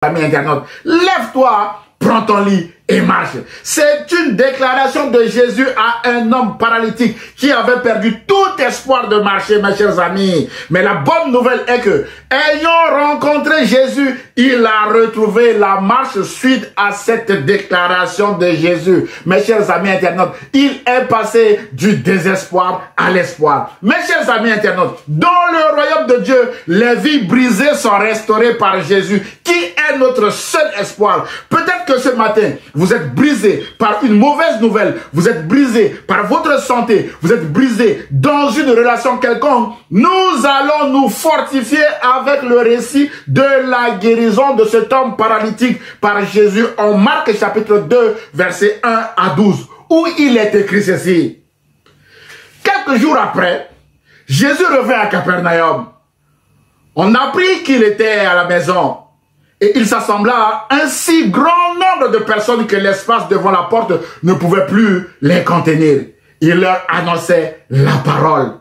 Ami internaute, lève-toi, prends ton lit et marche. C'est une déclaration de Jésus à un homme paralytique qui avait perdu tout espoir de marcher, mes chers amis. Mais la bonne nouvelle est que, ayant rencontré Jésus, il a retrouvé la marche suite à cette déclaration de Jésus. Mes chers amis internautes, il est passé du désespoir à l'espoir. Mes chers amis internautes, dans le royaume de Dieu, les vies brisées sont restaurées par Jésus, qui est notre seul espoir. Peut-être que ce matin, vous êtes brisé par une mauvaise nouvelle, vous êtes brisé par votre santé, vous êtes brisé dans une relation quelconque. Nous allons nous fortifier avec le récit de la guérison de cet homme paralytique par Jésus en Marc chapitre 2, versets 1 à 12, où il est écrit ceci. Quelques jours après, Jésus revint à Capernaum. On apprit qu'il était à la maison. Et il s'assembla à un si grand nombre de personnes que l'espace devant la porte ne pouvait plus les contenir. Il leur annonçait la parole.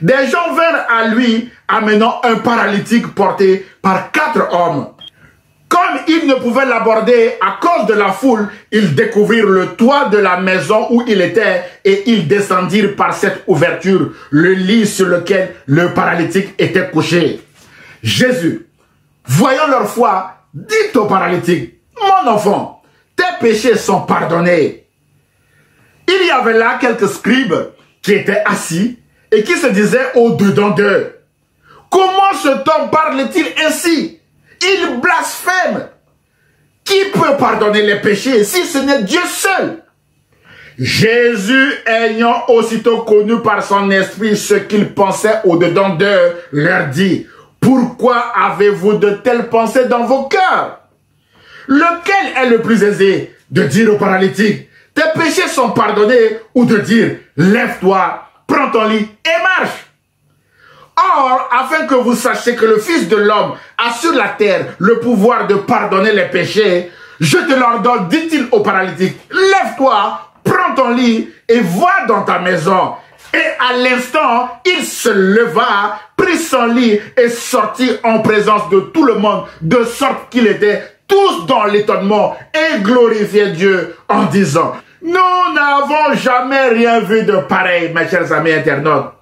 Des gens vinrent à lui amenant un paralytique porté par 4 hommes. Comme ils ne pouvaient l'aborder à cause de la foule, ils découvrirent le toit de la maison où il était et ils descendirent par cette ouverture le lit sur lequel le paralytique était couché. Jésus, voyant leur foi, dit au paralytique, mon enfant, tes péchés sont pardonnés. Il y avait là quelques scribes qui étaient assis et qui se disaient au-dedans d'eux, comment cet homme parle-t-il ainsi? Il blasphème. Qui peut pardonner les péchés si ce n'est Dieu seul? Jésus, ayant aussitôt connu par son esprit ce qu'il pensait au-dedans d'eux, leur dit, pourquoi avez-vous de telles pensées dans vos cœurs? Lequel est le plus aisé, de dire au paralytique, tes péchés sont pardonnés, ou de dire, lève-toi, prends ton lit et marche? Or, afin que vous sachiez que le Fils de l'homme a sur la terre le pouvoir de pardonner les péchés, je te l'ordonne, dit-il au paralytique, lève-toi, prends ton lit et va dans ta maison. Et à l'instant, il se leva, prit son lit et sortit en présence de tout le monde, de sorte qu'ils étaient tous dans l'étonnement et glorifiaient Dieu en disant, nous n'avons jamais rien vu de pareil, mes chers amis internautes.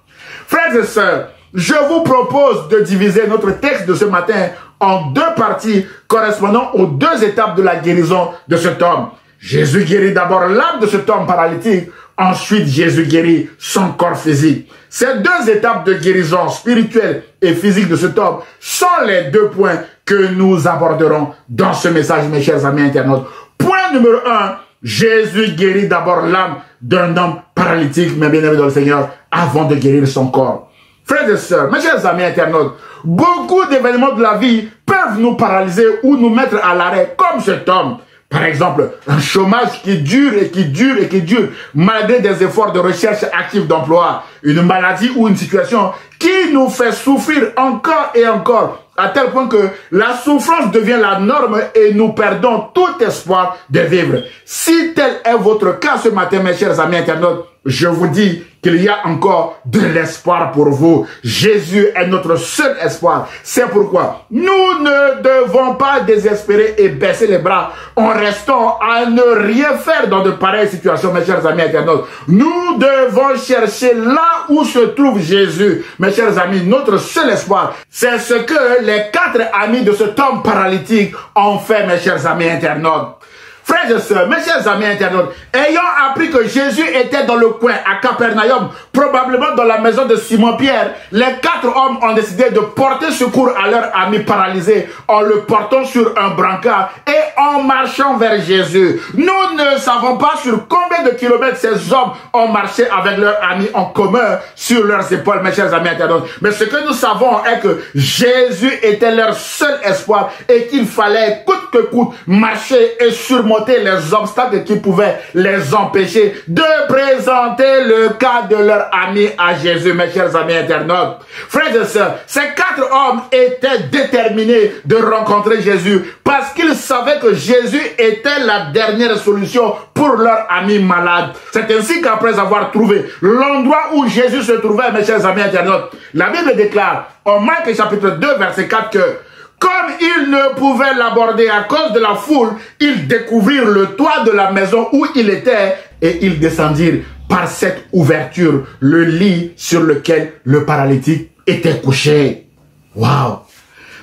Frères et sœurs, je vous propose de diviser notre texte de ce matin en 2 parties correspondant aux 2 étapes de la guérison de cet homme. Jésus guérit d'abord l'âme de cet homme paralytique. Ensuite, Jésus guérit son corps physique. Ces 2 étapes de guérison spirituelle et physique de cet homme sont les 2 points que nous aborderons dans ce message, mes chers amis internautes. Point numéro 1, Jésus guérit d'abord l'âme d'un homme paralytique, mais bien aimé dans le Seigneur, avant de guérir son corps. Frères et sœurs, mes chers amis internautes, beaucoup d'événements de la vie peuvent nous paralyser ou nous mettre à l'arrêt, comme cet homme. Par exemple, un chômage qui dure et qui dure et qui dure, malgré des efforts de recherche active d'emploi, une maladie ou une situation qui nous fait souffrir encore et encore, à tel point que la souffrance devient la norme et nous perdons tout espoir de vivre. Si tel est votre cas ce matin, mes chers amis internautes, je vous dis qu'il y a encore de l'espoir pour vous. Jésus est notre seul espoir. C'est pourquoi nous ne devons pas désespérer et baisser les bras en restant à ne rien faire dans de pareilles situations, mes chers amis internautes. Nous devons chercher là où se trouve Jésus. Mes chers amis, notre seul espoir, c'est ce que les 4 amis de cet homme paralytique ont fait, mes chers amis internautes. Frères et sœurs, mes chers amis internautes, ayant appris que Jésus était dans le coin à Capernaum, probablement dans la maison de Simon-Pierre, les 4 hommes ont décidé de porter secours à leur ami paralysé en le portant sur un brancard et en marchant vers Jésus. Nous ne savons pas sur combien de kilomètres ces hommes ont marché avec leur ami en commun sur leurs épaules, mes chers amis internautes. Mais ce que nous savons est que Jésus était leur seul espoir et qu'il fallait coûte que coûte marcher et surmonter les obstacles qui pouvaient les empêcher de présenter le cas de leur ami à Jésus, mes chers amis internautes. Frères et sœurs, ces 4 hommes étaient déterminés de rencontrer Jésus parce qu'ils savaient que Jésus était la dernière solution pour leur ami malade. C'est ainsi qu'après avoir trouvé l'endroit où Jésus se trouvait, mes chers amis internautes, la Bible déclare en Marc chapitre 2 verset 4 que Comme ils ne pouvaient l'aborder à cause de la foule, ils découvrirent le toit de la maison où il était et ils descendirent par cette ouverture le lit sur lequel le paralytique était couché. Waouh!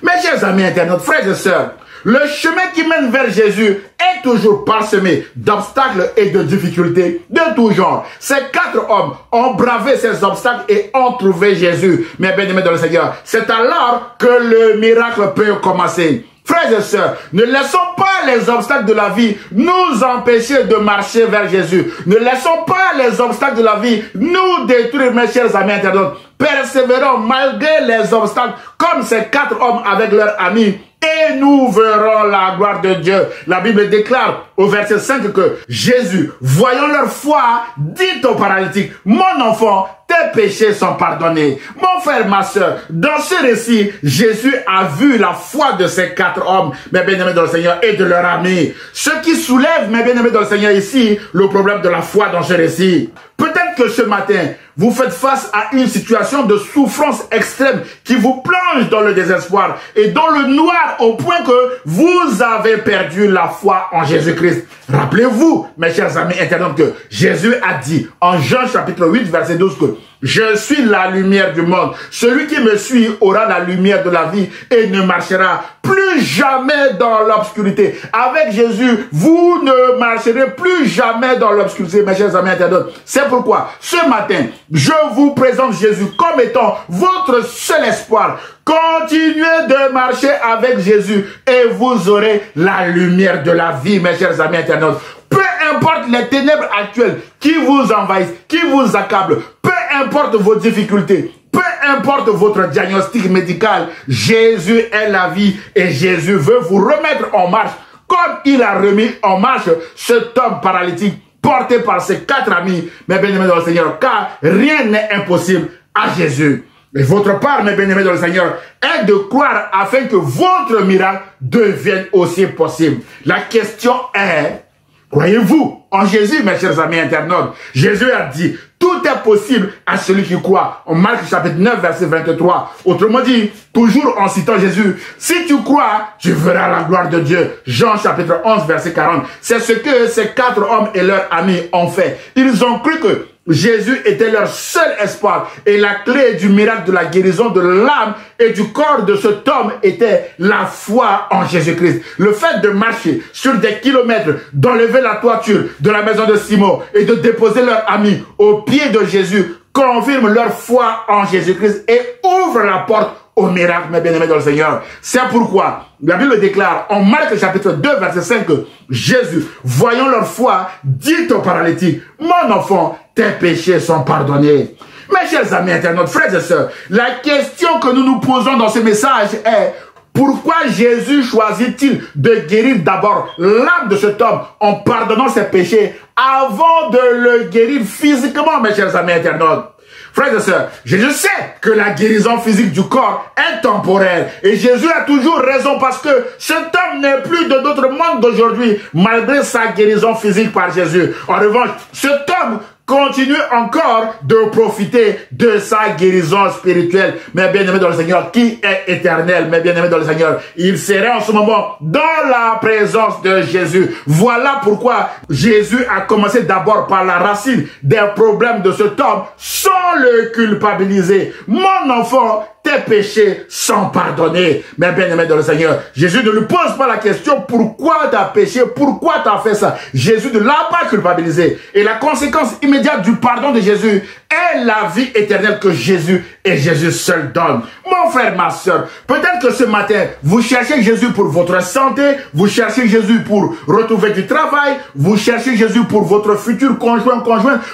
Mes chers amis internautes, frères et sœurs, le chemin qui mène vers Jésus est toujours parsemé d'obstacles et de difficultés de tout genre. Ces 4 hommes ont bravé ces obstacles et ont trouvé Jésus. Mes bien-aimés dans le Seigneur, c'est alors que le miracle peut commencer. Frères et sœurs, ne laissons pas les obstacles de la vie nous empêcher de marcher vers Jésus. Ne laissons pas les obstacles de la vie nous détruire, mes chers amis internautes. Persévérons malgré les obstacles comme ces 4 hommes avec leurs amis. Et nous verrons la gloire de Dieu. La Bible déclare au verset 5 que Jésus, voyant leur foi, dit au paralytique, mon enfant, tes péchés sont pardonnés. Mon frère, ma soeur, dans ce récit, Jésus a vu la foi de ces 4 hommes, mes bien-aimés dans le Seigneur, et de leurs amis. Ce qui soulève, mes bien-aimés dans le Seigneur, ici, le problème de la foi dans ce récit. Peut-être que ce matin, vous faites face à une situation de souffrance extrême qui vous plonge dans le désespoir et dans le noir au point que vous avez perdu la foi en Jésus-Christ. Rappelez-vous, mes chers amis internautes, que Jésus a dit en Jean chapitre 8, verset 12 que je suis la lumière du monde. Celui qui me suit aura la lumière de la vie et ne marchera plus jamais dans l'obscurité. Avec Jésus, vous ne marcherez plus jamais dans l'obscurité, mes chers amis internautes. C'est pourquoi, ce matin, je vous présente Jésus comme étant votre seul espoir. Continuez de marcher avec Jésus et vous aurez la lumière de la vie, mes chers amis internautes. Peu importe les ténèbres actuelles qui vous envahissent, qui vous accablent, peu importe vos difficultés, peu importe votre diagnostic médical, Jésus est la vie et Jésus veut vous remettre en marche comme il a remis en marche cet homme paralytique porté par ses 4 amis, mes bien-aimés dans le Seigneur, car rien n'est impossible à Jésus. Et votre part, mes bien-aimés dans le Seigneur, est de croire afin que votre miracle devienne aussi possible. La question est, croyez-vous en Jésus, mes chers amis internautes? Jésus a dit, tout est possible à celui qui croit. En Marc chapitre 9, verset 23. Autrement dit, toujours en citant Jésus, si tu crois, tu verras la gloire de Dieu. Jean chapitre 11, verset 40. C'est ce que ces 4 hommes et leurs amis ont fait. Ils ont cru que Jésus était leur seul espoir et la clé du miracle de la guérison de l'âme et du corps de cet homme était la foi en Jésus-Christ. Le fait de marcher sur des kilomètres, d'enlever la toiture de la maison de Simon et de déposer leur ami au pied de Jésus confirme leur foi en Jésus-Christ et ouvre la porte au miracle, mes bien-aimés dans le Seigneur. C'est pourquoi la Bible déclare en Marc chapitre 2, verset 5 que Jésus, voyant leur foi, dit au paralytique, mon enfant, tes péchés sont pardonnés. Mes chers amis internautes, frères et sœurs, la question que nous nous posons dans ce message est, pourquoi Jésus choisit-il de guérir d'abord l'âme de cet homme en pardonnant ses péchés avant de le guérir physiquement, mes chers amis internautes? Frères et sœurs, Jésus sait que la guérison physique du corps est temporaire. Et Jésus a toujours raison parce que cet homme n'est plus de notre monde d'aujourd'hui, malgré sa guérison physique par Jésus. En revanche, cet homme continue encore de profiter de sa guérison spirituelle. Mes bien-aimés dans le Seigneur, qui est éternel, mes bien-aimés dans le Seigneur, il serait en ce moment dans la présence de Jésus. Voilà pourquoi Jésus a commencé d'abord par la racine des problèmes de cet homme sans le culpabiliser. Mon enfant, tes péchés sont pardonnés. Mes bien-aimés dans le Seigneur, Jésus ne lui pose pas la question pourquoi tu as péché, pourquoi tu as fait ça. Jésus ne l'a pas culpabilisé. Et la conséquence immédiate du pardon de Jésus est la vie éternelle que Jésus et Jésus seul donne. Mon frère, ma soeur, peut-être que ce matin, vous cherchez Jésus pour votre santé, vous cherchez Jésus pour retrouver du travail, vous cherchez Jésus pour votre futur conjoint,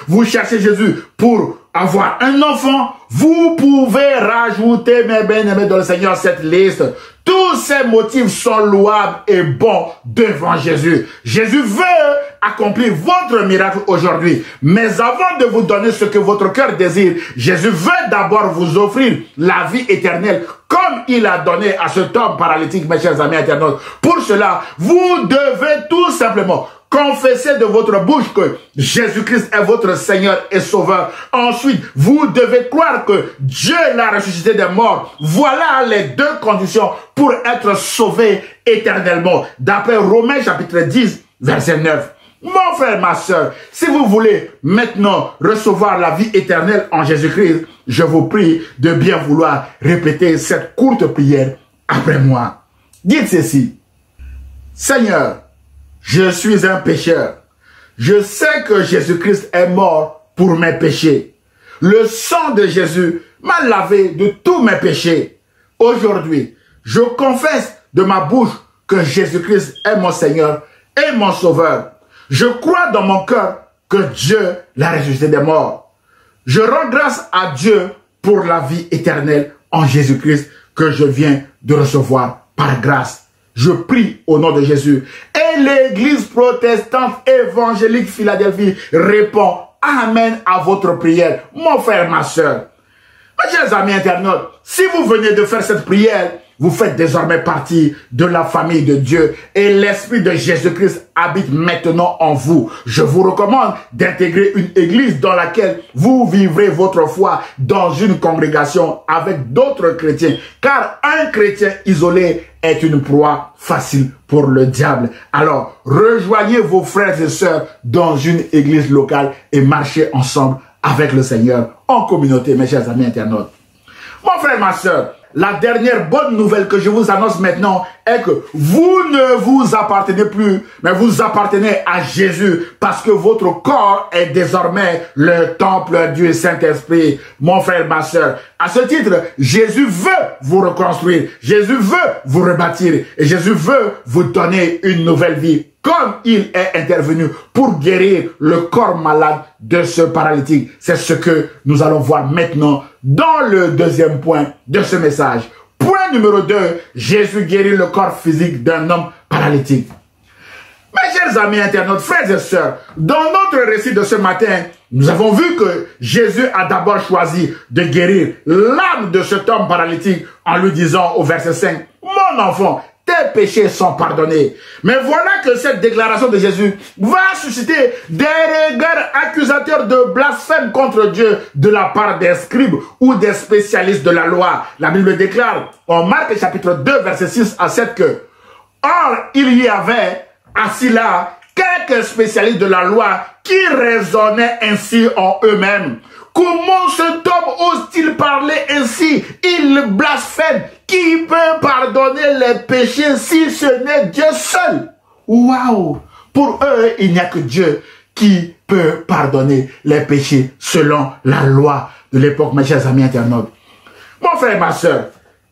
vous cherchez Jésus pour avoir un enfant. Vous pouvez rajouter, mes bien-aimés dans le Seigneur, cette liste. Tous ces motifs sont louables et bons devant Jésus. Jésus veut accomplir votre miracle aujourd'hui. Mais avant de vous donner ce que votre cœur désire, Jésus veut d'abord vous offrir la vie éternelle comme il a donné à cet homme paralytique, mes chers amis internautes. Pour cela, vous devez tout simplement confessez de votre bouche que Jésus-Christ est votre Seigneur et Sauveur. Ensuite, vous devez croire que Dieu l'a ressuscité des morts. Voilà les deux conditions pour être sauvé éternellement. D'après Romains chapitre 10, verset 9. Mon frère, ma soeur, si vous voulez maintenant recevoir la vie éternelle en Jésus-Christ, je vous prie de bien vouloir répéter cette courte prière après moi. Dites ceci. Seigneur, je suis un pécheur. Je sais que Jésus-Christ est mort pour mes péchés. Le sang de Jésus m'a lavé de tous mes péchés. Aujourd'hui, je confesse de ma bouche que Jésus-Christ est mon Seigneur et mon Sauveur. Je crois dans mon cœur que Dieu l'a ressuscité des morts. Je rends grâce à Dieu pour la vie éternelle en Jésus-Christ que je viens de recevoir par grâce. Je prie au nom de Jésus. Et l'Église protestante évangélique Philadelphie répond Amen à votre prière. Mon frère, ma soeur. Mes chers amis internautes, si vous venez de faire cette prière, vous faites désormais partie de la famille de Dieu et l'Esprit de Jésus-Christ habite maintenant en vous. Je vous recommande d'intégrer une église dans laquelle vous vivrez votre foi dans une congrégation avec d'autres chrétiens. Car un chrétien isolé est une proie facile pour le diable. Alors, rejoignez vos frères et sœurs dans une église locale et marchez ensemble avec le Seigneur en communauté, mes chers amis internautes. Mon frère, ma soeur, la dernière bonne nouvelle que je vous annonce maintenant est que vous ne vous appartenez plus, mais vous appartenez à Jésus parce que votre corps est désormais le temple du Saint-Esprit. Mon frère, ma soeur, à ce titre, Jésus veut vous reconstruire, Jésus veut vous rebâtir et Jésus veut vous donner une nouvelle vie comme il est intervenu pour guérir le corps malade de ce paralytique. C'est ce que nous allons voir maintenant dans le deuxième point de ce message. Point numéro 2, Jésus guérit le corps physique d'un homme paralytique. Mes chers amis internautes, frères et sœurs, dans notre récit de ce matin, nous avons vu que Jésus a d'abord choisi de guérir l'âme de cet homme paralytique en lui disant au verset 5, « Mon enfant, tes péchés sont pardonnés. » Mais voilà que cette déclaration de Jésus va susciter des regards accusateurs de blasphème contre Dieu de la part des scribes ou des spécialistes de la loi. La Bible déclare en Marc chapitre 2 verset 6 à 7 que « Or, il y avait assis là quelques spécialistes de la loi qui raisonnaient ainsi en eux-mêmes. Comment cet homme ose-t-il parler ainsi? Il blasphème. Qui peut pardonner les péchés si ce n'est Dieu seul? » Waouh! Pour eux, il n'y a que Dieu qui peut pardonner les péchés selon la loi de l'époque, mes chers amis internautes. Mon frère, ma soeur,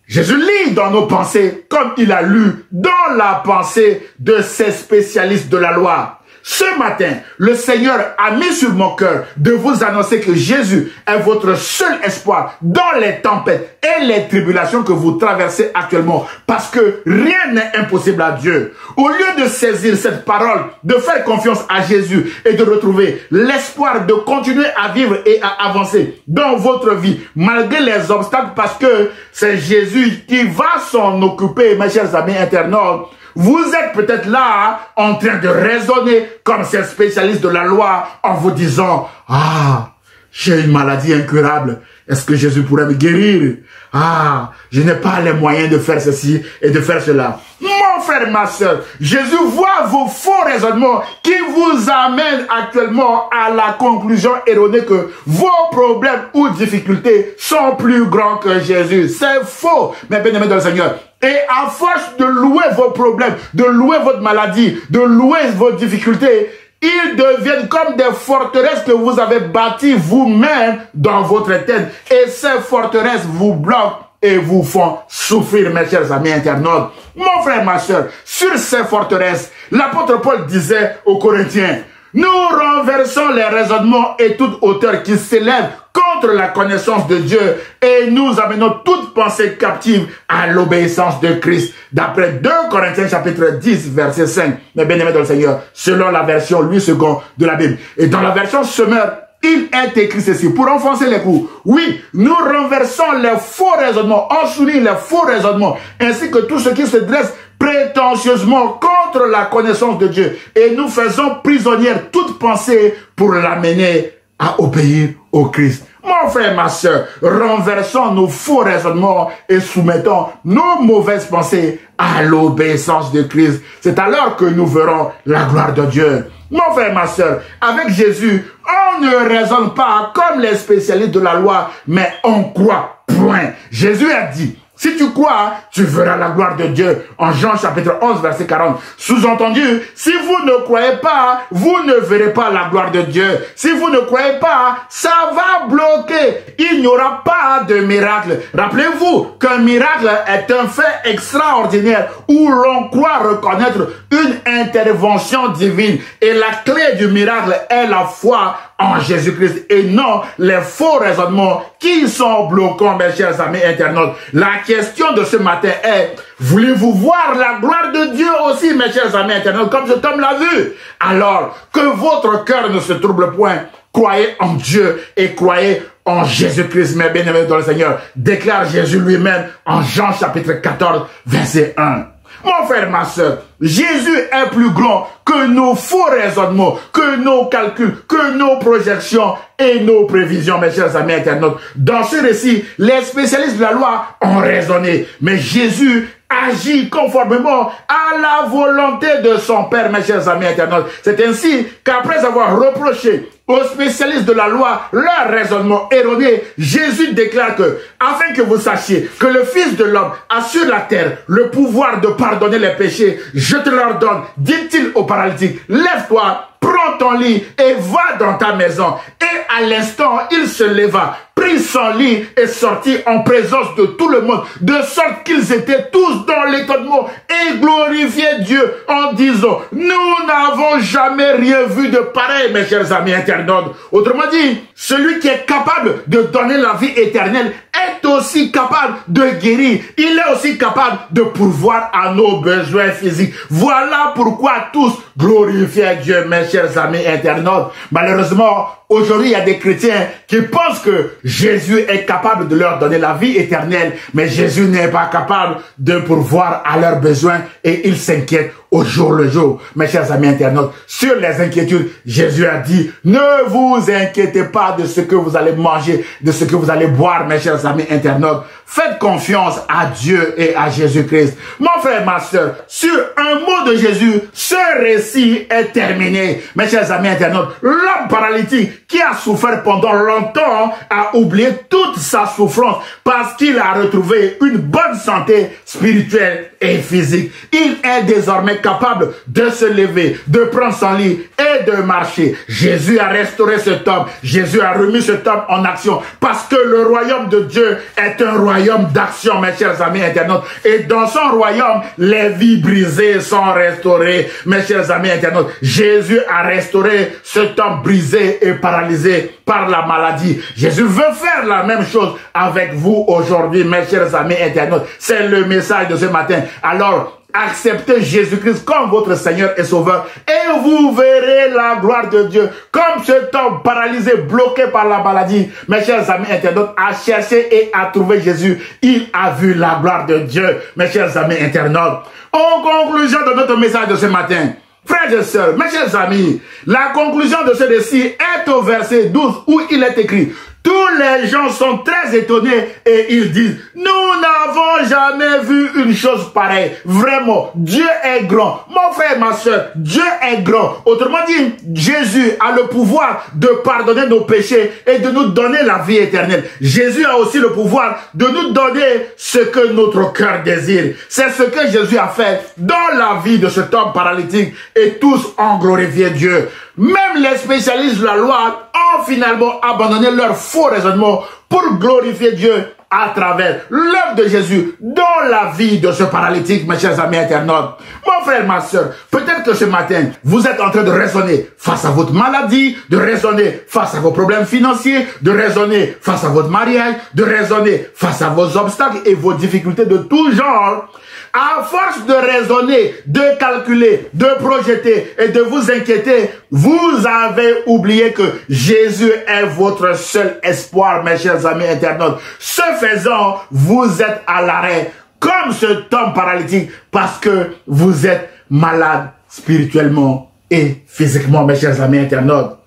Jésus lit dans nos pensées comme il a lu dans la pensée de ces spécialistes de la loi. Ce matin, le Seigneur a mis sur mon cœur de vous annoncer que Jésus est votre seul espoir dans les tempêtes et les tribulations que vous traversez actuellement, parce que rien n'est impossible à Dieu. Au lieu de saisir cette parole, de faire confiance à Jésus et de retrouver l'espoir de continuer à vivre et à avancer dans votre vie, malgré les obstacles, parce que c'est Jésus qui va s'en occuper, mes chers amis internautes. Vous êtes peut-être là en train de raisonner comme ces spécialistes de la loi en vous disant « Ah, j'ai une maladie incurable. Est-ce que Jésus pourrait me guérir? Ah, je n'ai pas les moyens de faire ceci et de faire cela. » Mon frère, ma soeur, Jésus voit vos faux raisonnements qui vous amènent actuellement à la conclusion erronée que vos problèmes ou difficultés sont plus grands que Jésus. C'est faux, mes bien-aimés dans le Seigneur. Et à force de louer vos problèmes, de louer votre maladie, de louer vos difficultés, ils deviennent comme des forteresses que vous avez bâties vous-même dans votre tête. Et ces forteresses vous bloquent et vous font souffrir, mes chers amis internautes. Mon frère, ma soeur, sur ces forteresses, l'apôtre Paul disait aux Corinthiens, « Nous renversons les raisonnements et toute hauteur qui s'élève contre la connaissance de Dieu et nous amenons toute pensée captive à l'obéissance de Christ. » D'après 2 Corinthiens chapitre 10 verset 5, mes bien-aimés dans le Seigneur, selon la version Louis II de la Bible. Et dans la version Semeur, il est écrit ceci, pour enfoncer les coups. Oui, nous renversons les faux raisonnements, on souligne les faux raisonnements, ainsi que tout ce qui se dresse prétentieusement contre la connaissance de Dieu. Et nous faisons prisonnière toute pensée pour l'amener à obéir au Christ. Mon frère, ma soeur, renversons nos faux raisonnements et soumettons nos mauvaises pensées à l'obéissance de Christ. C'est alors que nous verrons la gloire de Dieu. Mon frère, ma soeur, avec Jésus, on ne raisonne pas comme les spécialistes de la loi, mais on croit. Point. Jésus a dit, si tu crois, tu verras la gloire de Dieu. En Jean chapitre 11, verset 40. Sous-entendu, si vous ne croyez pas, vous ne verrez pas la gloire de Dieu. Si vous ne croyez pas, ça va bloquer. Il n'y aura pas de miracle. Rappelez-vous qu'un miracle est un fait extraordinaire où l'on croit reconnaître une intervention divine. Et la clé du miracle est la foi en Jésus-Christ et non les faux raisonnements qui sont bloquants, mes chers amis internautes. La question de ce matin est, voulez-vous voir la gloire de Dieu aussi, mes chers amis internautes, comme cet homme l'a vu? Alors, que votre cœur ne se trouble point. Croyez en Dieu et croyez en Jésus-Christ, mes bien-aimés dans le Seigneur. Déclare Jésus lui-même en Jean chapitre 14, verset 1. Mon frère, ma soeur, Jésus est plus grand que nos faux raisonnements, que nos calculs, que nos projections et nos prévisions, mes chers amis internautes. Dans ce récit, les spécialistes de la loi ont raisonné, mais Jésus agit conformément à la volonté de son Père, mes chers amis internautes. C'est ainsi qu'après avoir reproché aux spécialistes de la loi leur raisonnement erroné, Jésus déclare que, afin que vous sachiez que le Fils de l'homme a sur la terre le pouvoir de pardonner les péchés, je te leur donne, dit-il au paralytique, lève-toi, prends ton lit et va dans ta maison. Et à l'instant, il se leva, prit son lit et sortit en présence de tout le monde, de sorte qu'ils étaient tous dans l'étonnement et glorifiaient Dieu en disant, nous n'avons jamais rien vu de pareil, mes chers amis internautes. Autrement dit, celui qui est capable de donner la vie éternelle est aussi capable de guérir. Il est aussi capable de pourvoir à nos besoins physiques. Voilà pourquoi tous glorifiaient Dieu, mes chers amis internautes. Malheureusement, aujourd'hui, il y a des chrétiens qui pensent que Jésus est capable de leur donner la vie éternelle, mais Jésus n'est pas capable de pourvoir à leurs besoins et ils s'inquiètent au jour le jour. Mes chers amis internautes, sur les inquiétudes, Jésus a dit, ne vous inquiétez pas de ce que vous allez manger, de ce que vous allez boire, mes chers amis internautes. Faites confiance à Dieu et à Jésus-Christ. Mon frère, ma soeur, sur un mot de Jésus, ce récit est terminé. Mes chers amis internautes, l'homme paralytique qui a souffert pendant longtemps a oublié toute sa souffrance parce qu'il a retrouvé une bonne santé spirituelle et physique. Il est désormais capable de se lever, de prendre son lit et de marcher. Jésus a restauré cet homme. Jésus a remis cet homme en action parce que le royaume de Dieu est un royaume d'action, mes chers amis internautes. Et dans son royaume, les vies brisées sont restaurées, mes chers amis internautes. Jésus a restauré cet homme brisé et paralysé par la maladie. Jésus veut faire la même chose avec vous aujourd'hui, mes chers amis internautes. C'est le message de ce matin. Alors, acceptez Jésus-Christ comme votre Seigneur et Sauveur et vous verrez la gloire de Dieu. Comme cet homme paralysé, bloqué par la maladie, mes chers amis internautes, a cherché et a trouvé Jésus. Il a vu la gloire de Dieu, mes chers amis internautes. En conclusion de notre message de ce matin, frères et sœurs, mes chers amis, la conclusion de ce récit est au verset 12 où il est écrit: tous les gens sont très étonnés et ils disent, nous n'avons jamais vu une chose pareille. Vraiment, Dieu est grand. Mon frère, ma soeur, Dieu est grand. Autrement dit, Jésus a le pouvoir de pardonner nos péchés et de nous donner la vie éternelle. Jésus a aussi le pouvoir de nous donner ce que notre cœur désire. C'est ce que Jésus a fait dans la vie de cet homme paralytique et tous ont glorifié Dieu. Même les spécialistes de la loi ont finalement abandonné leur faux raisonnement pour glorifier Dieu à travers l'œuvre de Jésus dans la vie de ce paralytique, mes chers amis internautes. Mon frère, ma soeur, peut-être que ce matin, vous êtes en train de raisonner face à votre maladie, de raisonner face à vos problèmes financiers, de raisonner face à votre mariage, de raisonner face à vos obstacles et vos difficultés de tout genre. À force de raisonner, de calculer, de projeter et de vous inquiéter, vous avez oublié que Jésus est votre seul espoir, mes chers amis internautes. Ce faisant, vous êtes à l'arrêt. comme cet homme paralytique parce que vous êtes malade spirituellement et physiquement, mes chers amis internautes.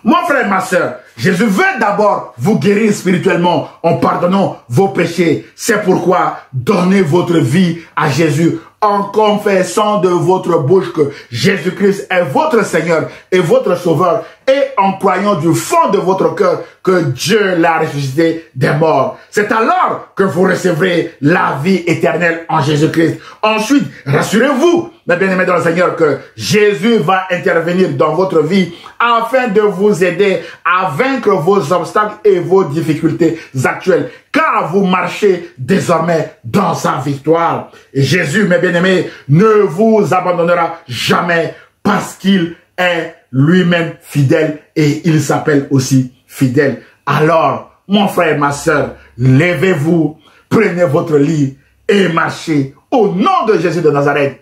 Mon frère, ma soeur, Jésus veut d'abord vous guérir spirituellement en pardonnant vos péchés. C'est pourquoi donnez votre vie à Jésus en confessant de votre bouche que Jésus-Christ est votre Seigneur et votre Sauveur et en croyant du fond de votre cœur que Dieu l'a ressuscité des morts. C'est alors que vous recevrez la vie éternelle en Jésus-Christ. Ensuite, rassurez-vous, mes bien-aimés dans le Seigneur, que Jésus va intervenir dans votre vie afin de vous aider à vaincre vos obstacles et vos difficultés actuelles, car vous marchez désormais dans sa victoire. Et Jésus, mes bien-aimés, ne vous abandonnera jamais parce qu'il est lui-même fidèle et il s'appelle aussi fidèle. Alors, mon frère, ma soeur, levez-vous, prenez votre lit et marchez au nom de Jésus de Nazareth.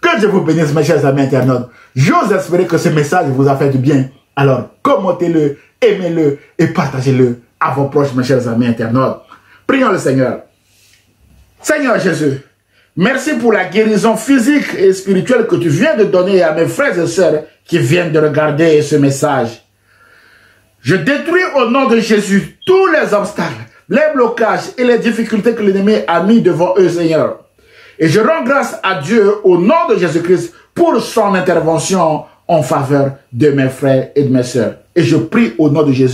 Que Dieu vous bénisse, mes chers amis internautes. J'ose espérer que ce message vous a fait du bien. Alors, commentez-le, aimez-le et partagez-le à vos proches, mes chers amis internautes. Prions le Seigneur. Seigneur Jésus, merci pour la guérison physique et spirituelle que tu viens de donner à mes frères et sœurs qui viennent de regarder ce message. Je détruis au nom de Jésus tous les obstacles, les blocages et les difficultés que l'ennemi a mis devant eux, Seigneur. Et je rends grâce à Dieu au nom de Jésus-Christ pour son intervention en faveur de mes frères et de mes sœurs. Et je prie au nom de Jésus.